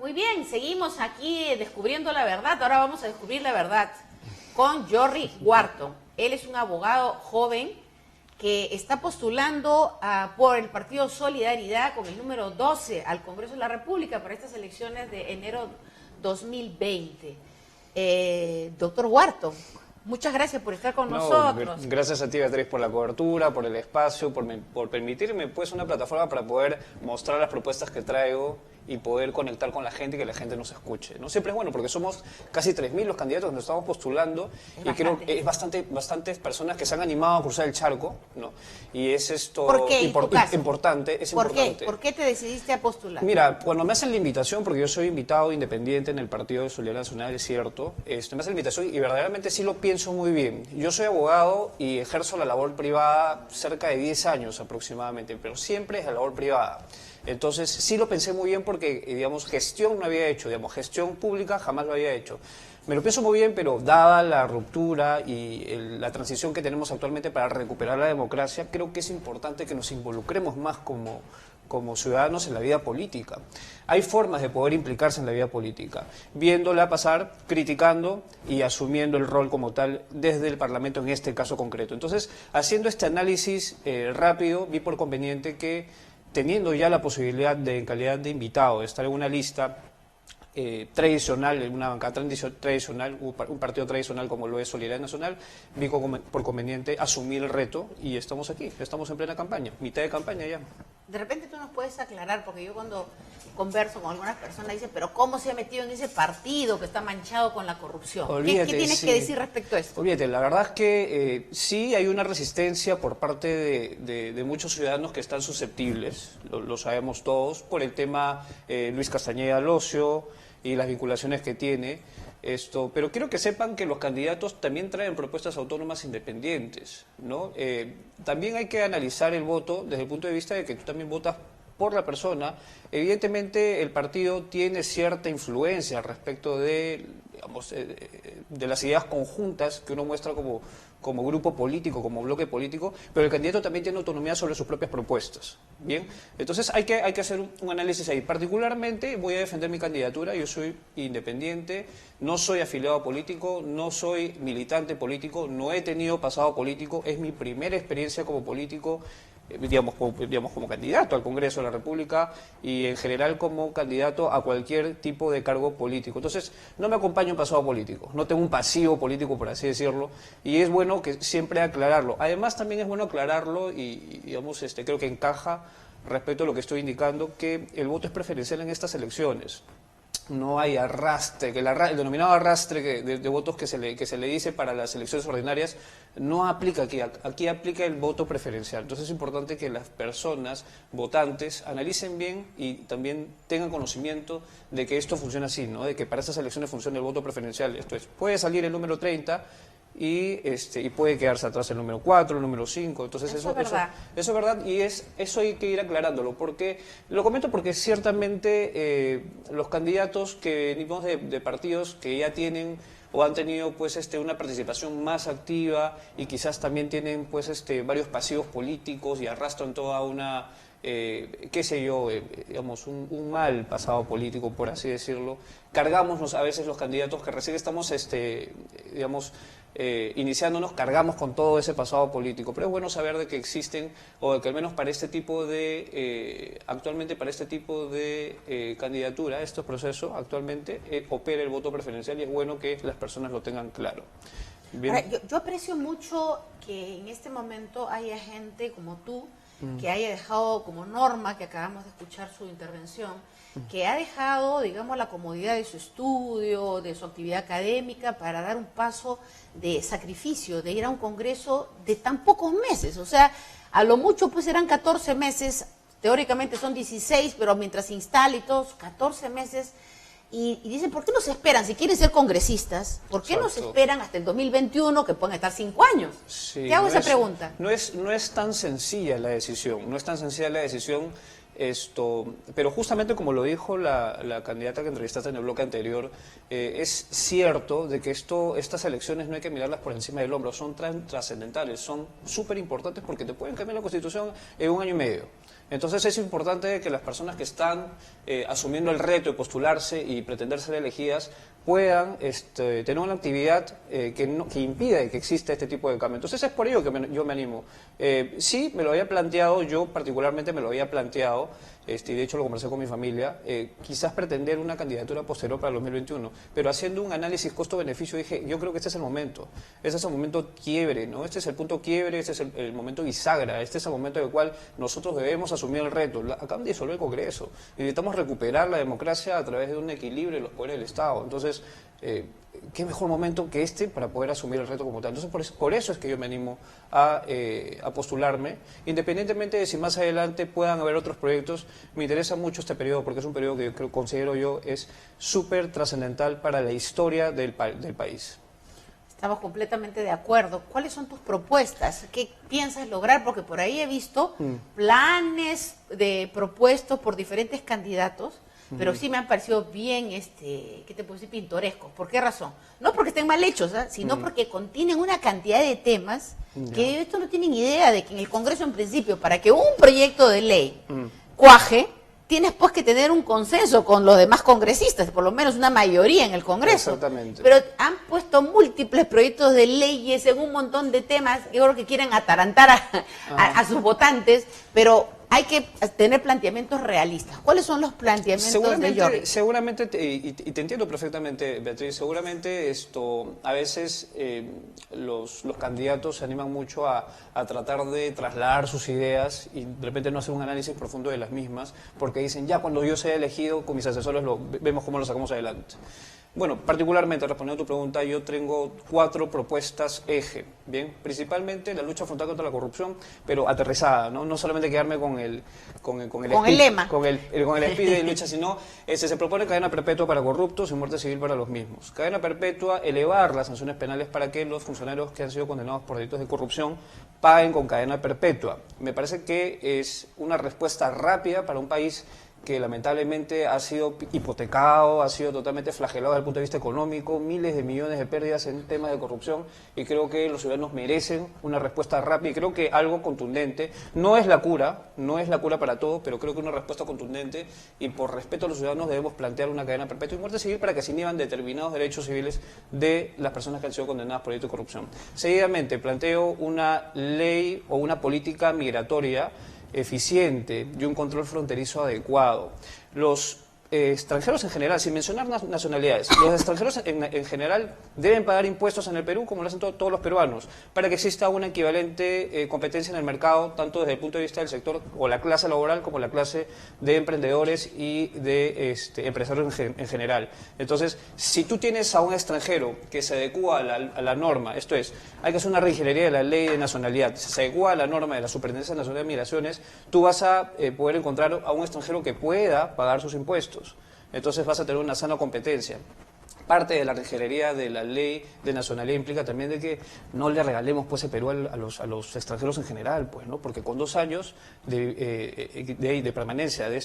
Muy bien, seguimos aquí descubriendo la verdad. Ahora vamos a descubrir la verdad con Jorry Wharton. Él es un abogado joven que está postulando por el Partido Solidaridad con el número 12 al Congreso de la República para estas elecciones de enero 2020. Doctor Wharton, muchas gracias por estar con nosotros. Gracias a ti, Beatriz, por la cobertura, por el espacio, por permitirme pues una plataforma para poder mostrar las propuestas que traigo y poder conectar con la gente y que la gente nos escuche. No siempre es bueno porque somos casi 3.000 los candidatos que nos estamos postulando y creo que es bastantes personas que se han animado a cruzar el charco, ¿no? Y es esto ¿Por qué, importante. ¿Por qué? ¿Por qué te decidiste a postular? Mira, cuando me hacen la invitación, porque yo soy invitado independiente en el Partido de Solidaridad Nacional, es cierto, me hacen la invitación y verdaderamente sí lo pienso muy bien. Yo soy abogado y ejerzo la labor privada cerca de 10 años aproximadamente, pero siempre es la labor privada. Entonces sí lo pensé muy bien porque, digamos, gestión no había hecho, digamos, gestión pública jamás lo había hecho. Me lo pienso muy bien, pero dada la ruptura y la transición que tenemos actualmente para recuperar la democracia, creo que es importante que nos involucremos más como ciudadanos en la vida política. Hay formas de poder implicarse en la vida política, viéndola pasar, criticando y asumiendo el rol como tal desde el Parlamento en este caso concreto. Entonces, haciendo este análisis rápido, vi por conveniente que teniendo ya la posibilidad de, en calidad de invitado, de estar en una lista tradicional, en una bancada tradicional, un partido tradicional como lo es Solidaridad Nacional, vi por conveniente asumir el reto y estamos aquí, estamos en plena campaña, mitad de campaña ya. De repente tú nos puedes aclarar, porque yo cuando converso con algunas personas dicen, pero ¿cómo se ha metido en ese partido que está manchado con la corrupción? ¿Qué tienes que decir respecto a esto? Olvídate, la verdad es que sí hay una resistencia por parte de muchos ciudadanos que están susceptibles, lo sabemos todos, por el tema Luis Castañeda Locio y las vinculaciones que tiene. Pero quiero que sepan que los candidatos también traen propuestas autónomas independientes, ¿no? También hay que analizar el voto desde el punto de vista de que tú también votas por la persona. Evidentemente el partido tiene cierta influencia respecto de, digamos, de las ideas conjuntas que uno muestra como grupo político, como bloque político, pero el candidato también tiene autonomía sobre sus propias propuestas. Bien, entonces hay que hacer un análisis ahí. Particularmente voy a defender mi candidatura, yo soy independiente, no soy afiliado político, no soy militante político, no he tenido pasado político, es mi primera experiencia como político, digamos, como candidato al Congreso de la República y en general como candidato a cualquier tipo de cargo político. Entonces, no me acompaña un pasado político, no tengo un pasivo político, por así decirlo, y es bueno que siempre aclararlo. Además, también es bueno aclararlo y digamos, creo que encaja respecto a lo que estoy indicando, que el voto es preferencial en estas elecciones. No hay arrastre, el denominado arrastre de votos que se le dice para las elecciones ordinarias no aplica aquí. Aquí aplica el voto preferencial. Entonces es importante que las personas votantes analicen bien y también tengan conocimiento de que esto funciona así, ¿no? De que para estas elecciones funciona el voto preferencial. Esto es, puede salir el número 30 y puede quedarse atrás el número 4, el número 5, entonces eso es verdad y eso hay que ir aclarándolo, porque lo comento porque ciertamente los candidatos que venimos de partidos que ya tienen o han tenido pues una participación más activa y quizás también tienen pues varios pasivos políticos y arrastran toda una qué sé yo, digamos, un mal pasado político, por así decirlo. Cargamos a veces los candidatos que recién estamos, digamos, iniciándonos, cargamos con todo ese pasado político. Pero es bueno saber de que existen, o de que al menos para este tipo de, actualmente para este tipo de candidatura, estos procesos, actualmente opera el voto preferencial y es bueno que las personas lo tengan claro. Bien. Ahora, yo aprecio mucho que en este momento haya gente como tú, que haya dejado como norma, que acabamos de escuchar su intervención, que ha dejado, digamos, la comodidad de su estudio, de su actividad académica, para dar un paso de sacrificio, de ir a un congreso de tan pocos meses. O sea, a lo mucho pues serán 14 meses, teóricamente son 16, pero mientras se instala y todos, 14 meses. Y dicen, ¿por qué no se esperan? Si quieren ser congresistas, ¿por qué no se esperan hasta el 2021, que pueden estar 5 años? Sí, ¿Te hago esa pregunta? No es tan sencilla la decisión, pero justamente como lo dijo la candidata que entrevistaste en el bloque anterior, es cierto de que estas elecciones no hay que mirarlas por encima del hombro, son trascendentales, son súper importantes porque te pueden cambiar la Constitución en 1 año y medio. Entonces es importante que las personas que están asumiendo el reto de postularse y pretender ser elegidas puedan tener una actividad que impida que exista este tipo de cambio. Entonces es por ello que yo me animo. Sí, me lo había planteado, yo particularmente me lo había planteado, y de hecho lo conversé con mi familia, quizás pretender una candidatura posterior para el 2021, pero haciendo un análisis costo-beneficio dije, yo creo que este es el momento quiebre, ¿no? Este es el punto quiebre, este es el momento bisagra, este es el momento en el cual nosotros debemos asumir el reto. Acaban de disolver el Congreso, necesitamos recuperar la democracia a través de un equilibrio de los poderes del Estado. Entonces, qué mejor momento que este para poder asumir el reto como tal. Entonces, por eso es que yo me animo a postularme, independientemente de si más adelante puedan haber otros proyectos. Me interesa mucho este periodo porque es un periodo que considero yo es súper trascendental para la historia del país. Estamos completamente de acuerdo. ¿Cuáles son tus propuestas? ¿Qué piensas lograr? Porque por ahí he visto planes propuestos por diferentes candidatos, pero sí me han parecido bien, ¿qué te puedo decir? Pintorescos. ¿Por qué razón? No porque estén mal hechos, sino porque contienen una cantidad de temas que esto no tienen idea de que en el Congreso, en principio, para que un proyecto de ley cuaje, tienes pues que tener un consenso con los demás congresistas, por lo menos una mayoría en el Congreso. Exactamente. Pero han puesto múltiples proyectos de leyes en un montón de temas, yo creo que quieren atarantar a sus votantes, pero hay que tener planteamientos realistas. ¿Cuáles son los planteamientos de Jordi? Seguramente, y te entiendo perfectamente, Beatriz, seguramente a veces los candidatos se animan mucho a tratar de trasladar sus ideas y de repente no hacer un análisis profundo de las mismas, porque dicen, ya cuando yo sea elegido con mis asesores vemos cómo lo sacamos adelante. Bueno, particularmente, respondiendo a tu pregunta, yo tengo 4 propuestas eje, ¿bien? Principalmente la lucha frontal contra la corrupción, pero aterrizada, ¿no? No solamente quedarme con el lema. Con el espíritu de lucha, sino se propone cadena perpetua para corruptos y muerte civil para los mismos. Cadena perpetua, elevar las sanciones penales para que los funcionarios que han sido condenados por delitos de corrupción paguen con cadena perpetua. Me parece que es una respuesta rápida para un país que lamentablemente ha sido hipotecado, ha sido totalmente flagelado desde el punto de vista económico, miles de millones de pérdidas en temas de corrupción, y creo que los ciudadanos merecen una respuesta rápida y creo que algo contundente. No es la cura para todo, pero creo que una respuesta contundente, y por respeto a los ciudadanos debemos plantear una cadena perpetua y muerte civil para que se inhiban determinados derechos civiles de las personas que han sido condenadas por delito de corrupción. Seguidamente planteo una ley o una política migratoria eficiente y un control fronterizo adecuado. Los extranjeros en general, sin mencionar nacionalidades, los extranjeros en general deben pagar impuestos en el Perú como lo hacen todos los peruanos, para que exista una equivalente competencia en el mercado, tanto desde el punto de vista del sector o la clase laboral como la clase de emprendedores y de empresarios en general. Entonces, si tú tienes a un extranjero que se adecua a la norma, esto es, hay que hacer una reingeniería de la ley de nacionalidad, se adecua a la norma de la Superintendencia Nacional de Migraciones, tú vas a poder encontrar a un extranjero que pueda pagar sus impuestos. Entonces vas a tener una sana competencia. Parte de la reingeniería de la ley de nacionalidad implica también de que no le regalemos pues el Perú a los extranjeros en general, pues, ¿no? Porque con 2 años de permanencia de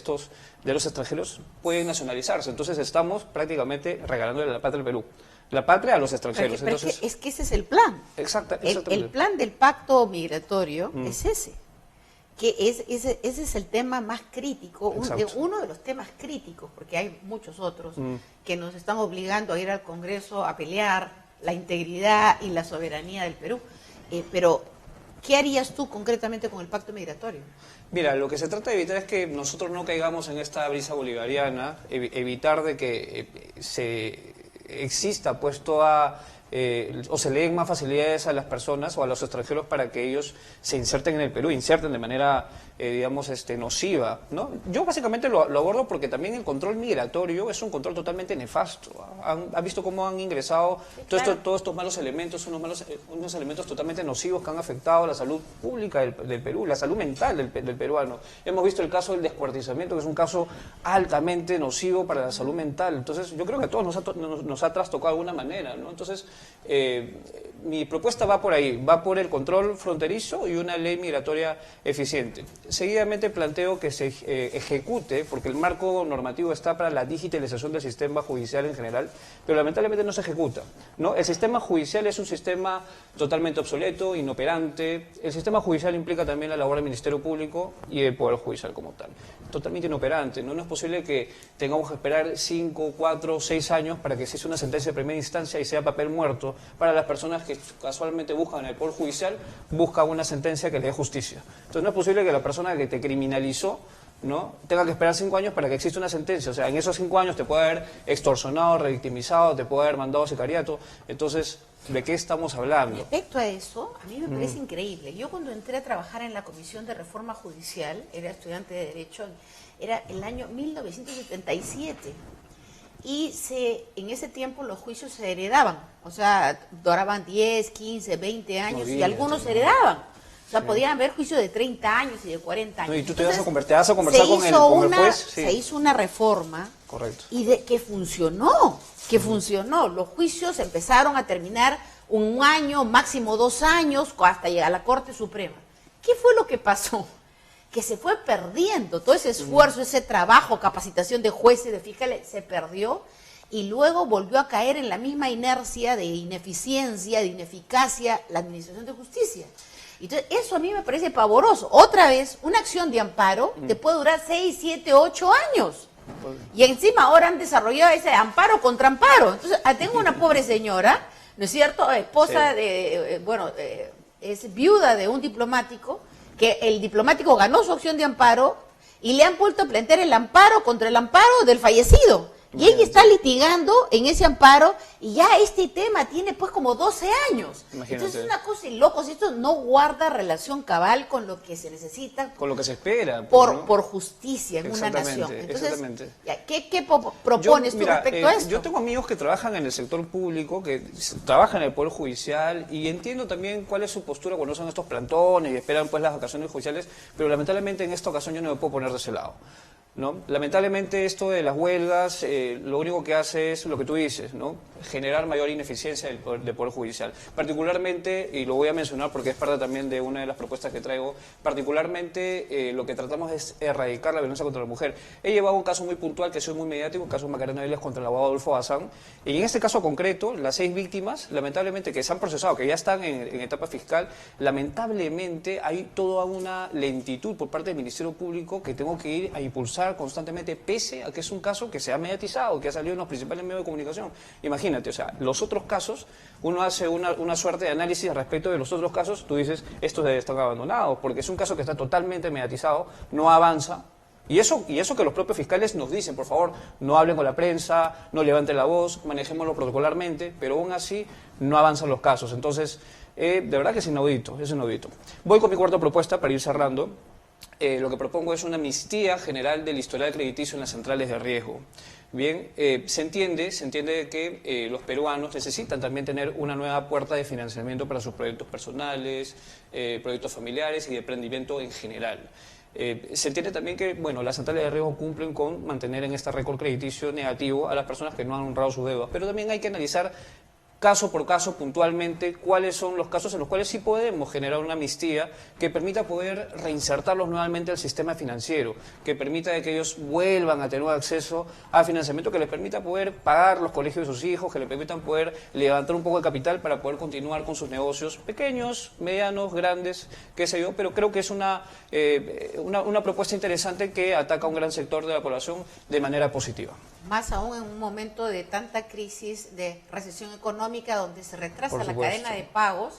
los extranjeros pueden nacionalizarse. Entonces estamos prácticamente regalándole la patria al Perú. La patria a los extranjeros. Pero es que ese es el plan. Exactamente. El plan del pacto migratorio es ese. Que ese es el tema más crítico, uno de los temas críticos, porque hay muchos otros que nos están obligando a ir al Congreso a pelear la integridad y la soberanía del Perú. Pero, ¿qué harías tú concretamente con el pacto migratorio? Mira, lo que se trata de evitar es que nosotros no caigamos en esta brisa bolivariana, evitar de que se exista pues toda... o se le den más facilidades a las personas o a los extranjeros para que ellos se inserten en el Perú, inserten de manera, digamos, nociva, ¿no? Yo básicamente lo abordo porque también el control migratorio es un control totalmente nefasto. ¿Han visto cómo han ingresado todos estos malos elementos, unos elementos totalmente nocivos que han afectado a la salud pública del Perú, la salud mental del peruano? Hemos visto el caso del descuartizamiento, que es un caso altamente nocivo para la salud mental. Entonces, yo creo que a todos nos ha trastocado de alguna manera, ¿no? Entonces, mi propuesta va por ahí, va por el control fronterizo y una ley migratoria eficiente. seguidamente planteo que se ejecute, porque el marco normativo está para la digitalización del sistema judicial en general, pero lamentablemente no se ejecuta, ¿no? El sistema judicial es un sistema totalmente obsoleto, inoperante. El sistema judicial implica también la labor del Ministerio Público y del Poder Judicial como tal. Totalmente inoperante, ¿no? No es posible que tengamos que esperar 5, 4, 6 años para que exista una sentencia de primera instancia y sea papel muerto para las personas que casualmente buscan en el Poder Judicial, buscan una sentencia que le dé justicia. Entonces no es posible que la persona que te criminalizó, ¿no?, tenga que esperar 5 años para que exista una sentencia. O sea, en esos 5 años te puede haber extorsionado, revictimizado, te puede haber mandado a sicariato. Entonces, ¿de qué estamos hablando? Respecto a eso, a mí me parece increíble. Yo cuando entré a trabajar en la Comisión de Reforma Judicial, era estudiante de Derecho, era el año 1977. Y en ese tiempo los juicios se heredaban. O sea, duraban 10, 15, 20 años y algunos se heredaban. O sea, podían haber juicios de 30 años y de 40 años. No, y tú te vas a conversar con el juez. Sí. Se hizo una reforma. Correcto. Y que funcionó, Los juicios empezaron a terminar 1 año, máximo 2 años, hasta llegar a la Corte Suprema. ¿Qué fue lo que pasó? Que se fue perdiendo todo ese esfuerzo, ese trabajo, capacitación de jueces, de fiscales, se perdió y luego volvió a caer en la misma inercia de ineficiencia, de ineficacia la administración de justicia. Entonces, eso a mí me parece pavoroso. Otra vez, una acción de amparo te puede durar 6, 7, 8 años. Y encima ahora han desarrollado ese amparo contra amparo. Entonces, tengo una pobre señora, ¿no es cierto? Esposa es viuda de un diplomático, que el diplomático ganó su acción de amparo y le han vuelto a plantear el amparo contra el amparo del fallecido. Y ella está litigando en ese amparo y ya este tema tiene pues como 12 años. Imagínate. Entonces es una cosa de locos. Esto no guarda relación cabal con lo que se necesita. Con lo que se espera. Por justicia en una nación. Entonces, ¿qué propones tú respecto a esto? Yo tengo amigos que trabajan en el sector público, que trabajan en el Poder Judicial, y entiendo también cuál es su postura cuando son estos plantones y esperan pues las vacaciones judiciales, pero lamentablemente en esta ocasión yo no me puedo poner de ese lado, ¿no? Lamentablemente esto de las huelgas lo único que hace es lo que tú dices, ¿no?, generar mayor ineficiencia del Poder Judicial. Particularmente, y lo voy a mencionar porque es parte también de una de las propuestas que traigo, particularmente lo que tratamos es erradicar la violencia contra la mujer. He llevado un caso muy puntual que ha sido muy mediático, el caso Macarena Vélez contra el abogado Adolfo Bazán, y en este caso concreto, las 6 víctimas, lamentablemente, que se han procesado, que ya están en etapa fiscal, lamentablemente hay toda una lentitud por parte del Ministerio Público que tengo que ir a impulsar constantemente, pese a que es un caso que se ha mediatizado, que ha salido en los principales medios de comunicación. Imagínate, o sea, los otros casos, uno hace una suerte de análisis respecto de los otros casos, tú dices, estos están abandonados, porque es un caso que está totalmente mediatizado, no avanza. Y eso que los propios fiscales nos dicen, por favor, no hablen con la prensa, no levanten la voz, manejémoslo protocolarmente, pero aún así no avanzan los casos. Entonces, de verdad que es inaudito, es inaudito. Voy con mi cuarta propuesta para ir cerrando. Lo que propongo es una amnistía general del historial crediticio en las centrales de riesgo. Bien, se entiende que los peruanos necesitan también tener una nueva puerta de financiamiento para sus proyectos personales, proyectos familiares y de emprendimiento en general. Se entiende también que, bueno, las centrales de riesgo cumplen con mantener en este récord crediticio negativo a las personas que no han honrado sus deudas, pero también hay que analizar caso por caso, puntualmente, cuáles son los casos en los cuales sí podemos generar una amnistía que permita poder reinsertarlos nuevamente al sistema financiero, que permita que ellos vuelvan a tener acceso a financiamiento, que les permita poder pagar los colegios de sus hijos, que les permitan poder levantar un poco de capital para poder continuar con sus negocios pequeños, medianos, grandes, qué sé yo, pero creo que es una propuesta interesante que ataca a un gran sector de la población de manera positiva. Más aún en un momento de tanta crisis, de recesión económica, donde se retrasa la cadena de pagos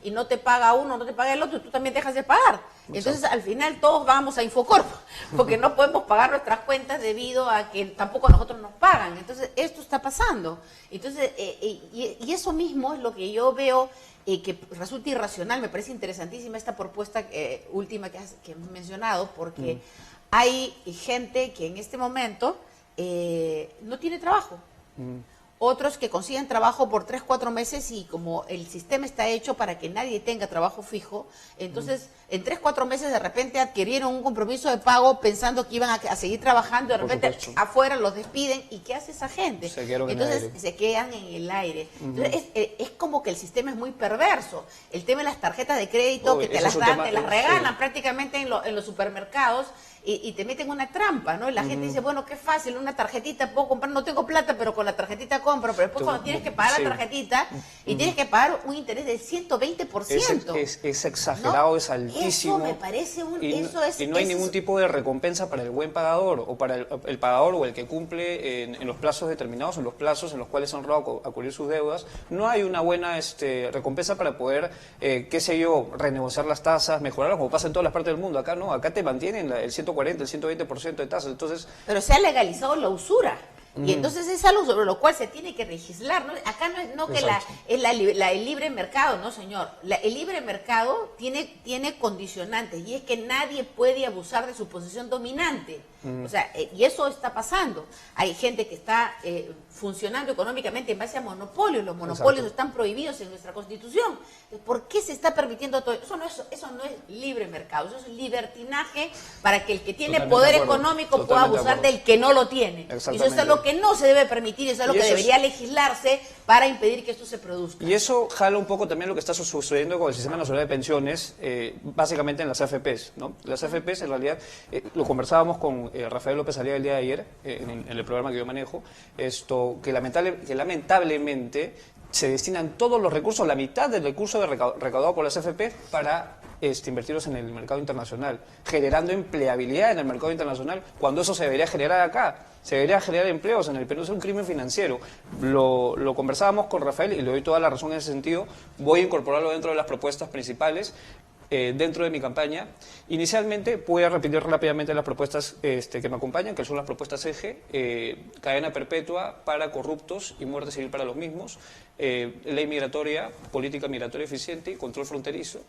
y no te paga uno, no te paga el otro, y tú también dejas de pagar. Entonces, al final, todos vamos a Infocorp, porque no podemos pagar nuestras cuentas debido a que tampoco nosotros nos pagan. Entonces, esto está pasando. Entonces, y eso mismo es lo que yo veo que resulta irracional. Me parece interesantísima esta propuesta última que has mencionado, porque hay gente que en este momento no tiene trabajo otros que consiguen trabajo por 3, 4 meses y como el sistema está hecho para que nadie tenga trabajo fijo, entonces en 3, 4 meses de repente adquirieron un compromiso de pago pensando que iban a seguir trabajando, de repente afuera los despiden y ¿qué hace esa gente? Entonces se quedan en el aire. Entonces es como que el sistema es muy perverso. El tema de las tarjetas de crédito que te las dan, te las regalan prácticamente en los supermercados. Y te meten una trampa, ¿no? Y la gente dice, bueno, qué fácil, una tarjetita puedo comprar, no tengo plata, pero con la tarjetita compro, pero después cuando tienes que pagar la tarjetita y tienes que pagar un interés del 120%. Es exagerado, ¿no? Es altísimo. Eso me parece y no hay ningún tipo de recompensa para el buen pagador o para el pagador o el que cumple en los plazos determinados, en los plazos en los cuales ha honrado a cubrir sus deudas. No hay una buena recompensa para poder, qué sé yo, renegociar las tasas, mejorarlas, como pasa en todas las partes del mundo. Acá no, acá te mantienen el 140, el 120% de tasas. Entonces, pero se ha legalizado la usura. Y entonces es algo sobre lo cual se tiene que legislar, ¿no? Acá no es que el libre mercado, no señor. El libre mercado tiene condicionantes y es que nadie puede abusar de su posición dominante. O sea, y eso está pasando. Hay gente que está funcionando económicamente en base a monopolios. Los monopolios están prohibidos en nuestra Constitución. ¿Por qué se está permitiendo todo eso? Eso no es libre mercado, eso es libertinaje para que el que tiene poder económico pueda abusar del que no lo tiene. Y eso es lo que no se debe permitir, eso es lo que debería legislarse para impedir que esto se produzca. Y eso jala un poco también lo que está sucediendo con el Sistema Nacional de Pensiones, básicamente en las AFPs, ¿no? Las AFPs, en realidad, lo conversábamos con Rafael López Aliaga el día de ayer, en el programa que yo manejo, que lamentablemente se destinan todos los recursos, la mitad del recurso recaudado por las AFP para invertirlos en el mercado internacional, generando empleabilidad en el mercado internacional, cuando eso se debería generar acá. Se debería generar empleos en el Perú, es un crimen financiero. Lo conversábamos con Rafael y le doy toda la razón en ese sentido. Voy a incorporarlo dentro de las propuestas principales. Dentro de mi campaña. Inicialmente, voy a repetir rápidamente las propuestas que me acompañan, que son las propuestas eje, cadena perpetua para corruptos y muerte civil para los mismos, ley migratoria, política migratoria eficiente y control fronterizo,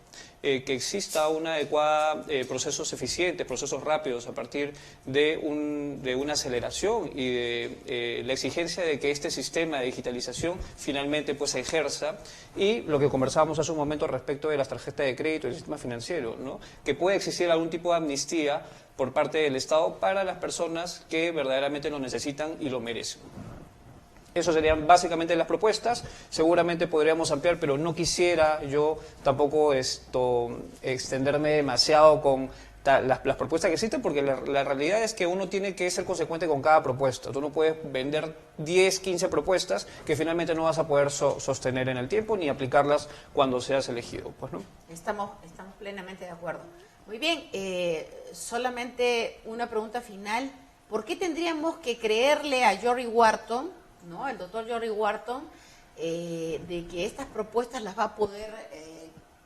que exista una adecuada procesos eficientes, procesos rápidos a partir de una aceleración y de la exigencia de que este sistema de digitalización finalmente pues se ejerza, y lo que conversábamos hace un momento respecto de las tarjetas de crédito y el sistema financiero, ¿no? Que puede existir algún tipo de amnistía por parte del Estado para las personas que verdaderamente lo necesitan y lo merecen. Eso serían básicamente las propuestas. Seguramente podríamos ampliar, pero no quisiera yo tampoco extenderme demasiado con las propuestas que existen, porque la realidad es que uno tiene que ser consecuente con cada propuesta. Tú no puedes vender 10, 15 propuestas que finalmente no vas a poder sostener en el tiempo ni aplicarlas cuando seas elegido, pues, ¿no? Estamos plenamente de acuerdo. Muy bien, solamente una pregunta final. ¿Por qué tendríamos que creerle a Jory Wharton, ¿no? El doctor Jory Wharton, de que estas propuestas las va a poder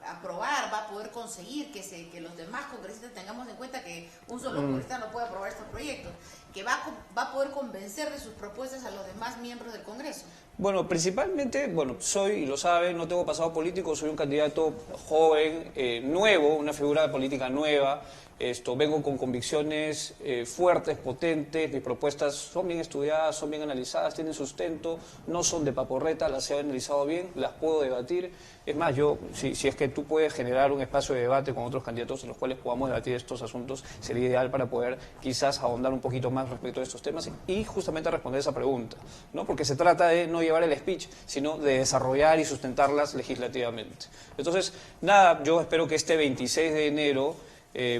aprobar, va a poder conseguir que los demás congresistas tengamos en cuenta que un solo congresista no puede aprobar estos proyectos, que va a poder convencer de sus propuestas a los demás miembros del Congreso? Bueno, principalmente, soy, y lo sabe, no tengo pasado político, soy un candidato joven, nuevo, una figura política nueva. Vengo con convicciones fuertes, potentes, mis propuestas son bien estudiadas, son bien analizadas, tienen sustento, no son de paporreta, las he analizado bien, las puedo debatir. Es más, si es que tú puedes generar un espacio de debate con otros candidatos en los cuales podamos debatir estos asuntos, sería ideal para poder quizás ahondar un poquito más respecto a estos temas y justamente responder esa pregunta, ¿no? Porque se trata de no llevar el speech, sino de desarrollar y sustentarlas legislativamente. Entonces, nada, yo espero que este 26 de enero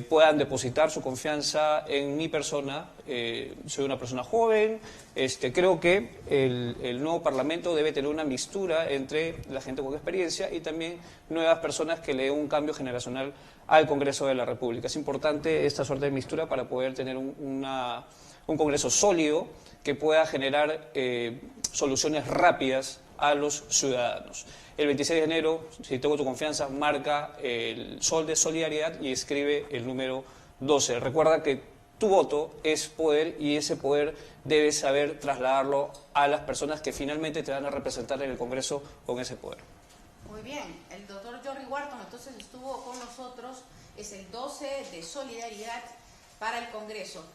puedan depositar su confianza en mi persona. Soy una persona joven, creo que el nuevo Parlamento debe tener una mixtura entre la gente con experiencia y también nuevas personas que le den un cambio generacional al Congreso de la República. Es importante esta suerte de mixtura para poder tener un Congreso sólido que pueda generar soluciones rápidas a los ciudadanos. El 26 de enero, si tengo tu confianza, marca el sol de solidaridad y escribe el número 12. Recuerda que tu voto es poder y ese poder debes saber trasladarlo a las personas que finalmente te van a representar en el Congreso con ese poder. Muy bien, el doctor Jory Wharton entonces estuvo con nosotros, es el 12 de solidaridad para el Congreso.